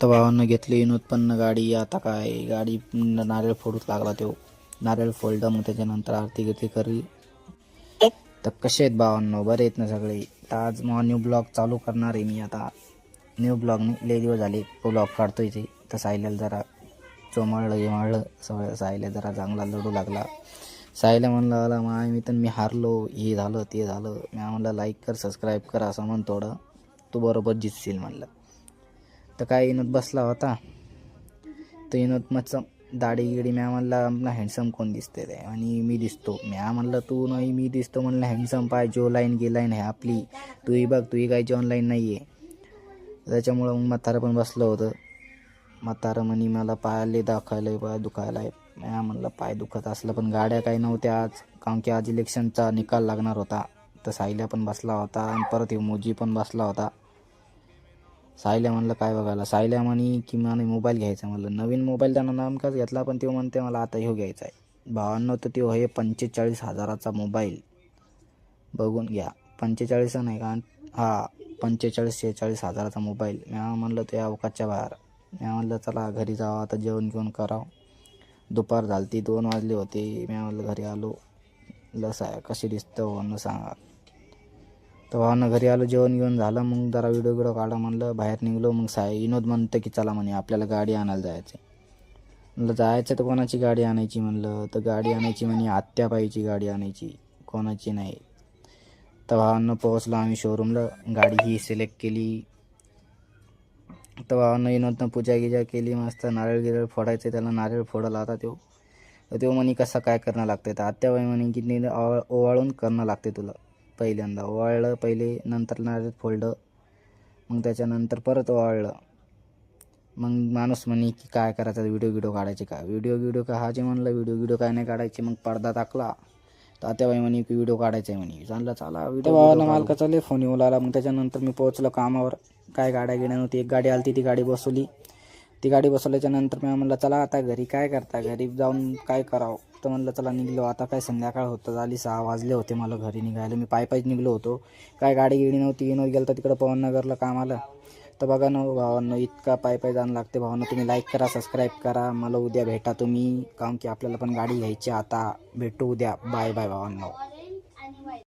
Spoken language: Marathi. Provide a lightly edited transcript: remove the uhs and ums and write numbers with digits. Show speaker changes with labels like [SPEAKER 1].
[SPEAKER 1] तर भावानं घेतली उत्पन्न गाडी. आता काय गाडी नारळ फोडूच लागला तो. नारळ फोडलं मग त्याच्यानंतर आरती गिरती करी. तर कसे आहेत भावांनो, बरे आहेत ना सगळे. तर आज मग न्यू ब्लॉग चालू करणार आहे मी आता. न्यू ब्लॉगने लय दिवस झाले ब्लॉग काढतोय ते. तर सायल्याला जरा चोमाळलं सगळं. सायल्या जरा चांगला लढू लागला. सायल्या म्हणलं आला माय मी हारलो, हे झालं ते झालं. मी म्हणलं लाईक कर सबस्क्राईब कर असं म्हण थोडं, तू बरोबर जितशील म्हणलं. तर काय विनोद बसला होता. तर विनोद मग दाढी गिडी म्या म्हणला आपला हँडसम कोण दिसते ते, आणि मी दिसतो. म्या म्हणलं तू नाही मी दिसतो म्हणलं हँडसम. पाय जो लाईन गे लाईन आहे आपली, तूही बघ तूही कायची ऑनलाईन नाही आहे. त्याच्यामुळं मग म्हातारं पण बसलं होतं. म्हातारं म्हणे मला पायाले दाखवायला पाय दुखायला आहे. म्या म्हणलं पाय दुखत असलं पण गाड्या काही नव्हत्या आज, कारण की आज इलेक्शनचा निकाल लागणार होता. तर सायल्या पण बसला होता आणि परत मोजी पण बसला होता. सायल्या म्हणलं काय बघायला. सायल्या म्हणे की मला मोबाईल घ्यायचा. म्हणलं नवीन मोबाईल त्यानं नामकाच घेतला, पण तो म्हणते मला आता ह्यो घ्यायचा आहे. भावांनो तर तो हे 45,000चा मोबाईल बघून घ्या. 45 नाही का, हा 45-46 हजाराचा मोबाईल. मी म्हणलं तो या अवकाशच्या बाहेर. मी म्हणलं चला घरी जावं आता, जेवण घेऊन करावं. दुपार झालती 2 वाजले होते. मी म्हणलं घरी आलो. लस आहे कशी दिसतं भावांनो सांगा. तर भावानं घरी आलो, जेवण घेऊन झालं. मग जरा व्हिडिओ काढा म्हणलं, बाहेर निघलो. मग विनोद म्हणतं की चला म्हणे आपल्याला गाडी आणायला जायचं. म्हणलं जायचं तर कोणाची गाडी आणायची म्हणलं. तर गाडी आणायची म्हणे आत्याबाईची गाडी आणायची, कोणाची नाही. तर भावांना पोहोचलो आम्ही शोरूमला. गाडी ही सिलेक्ट केली. तर भावांना विनोदनं पूजा गिजा केली मस्त. नारळ गिरळ फोडायचं त्याला, नारळ फोडला होता तो. तर तो म्हणे कसं काय करणं लागतं. तर आत्याबाई म्हणे की ओवाळून करणं लागते तुला. पहिल्यांदा ओवाळलं पहिले, नंतर नारळ फोडलं, मग त्याच्यानंतर परत ओवाळलं. मग माणूस म्हणे की काय करायचं, व्हिडिओ काढायचे का. व्हिडिओ काढायचे म्हणलं. व्हिडिओ काय नाही काढायचे. मग पडदा टाकला. तर आत्याबाई म्हणे की व्हिडिओ काढायचा आहे म्हणे. चालला चला व्हिडिओ भावाला मालकाचा लय फोन येऊ लागला. मग त्याच्यानंतर मी पोहोचलो कामावर. काय गाड्या गेल्या नव्हती. एक गाडी आली ती गाडी बसवली. ती गाडी बसवल्याच्या नंतर मी म्हणलं चला आता घरी काय करता, घरी जाऊन काय करावं. तर म्हणलं चला निघलो आता. काय संध्याकाळ होतं झाली, 6 वाजले होते मला घरी निघायला. मी पायीच निघलो होतो. काय गाडी गिडी नव्हती. विनोद गेला तर तिकडं पवननगरला कामाला. तर बघा ना भावांनो, इतका पायी जाणं लागते. भावांनो तुम्ही लाईक करा सबस्क्राईब करा. मला उद्या भेटा तुम्ही, कारण की आपल्याला पण गाडी घ्यायची आता. भेटू उद्या. बाय बाय भावांनो.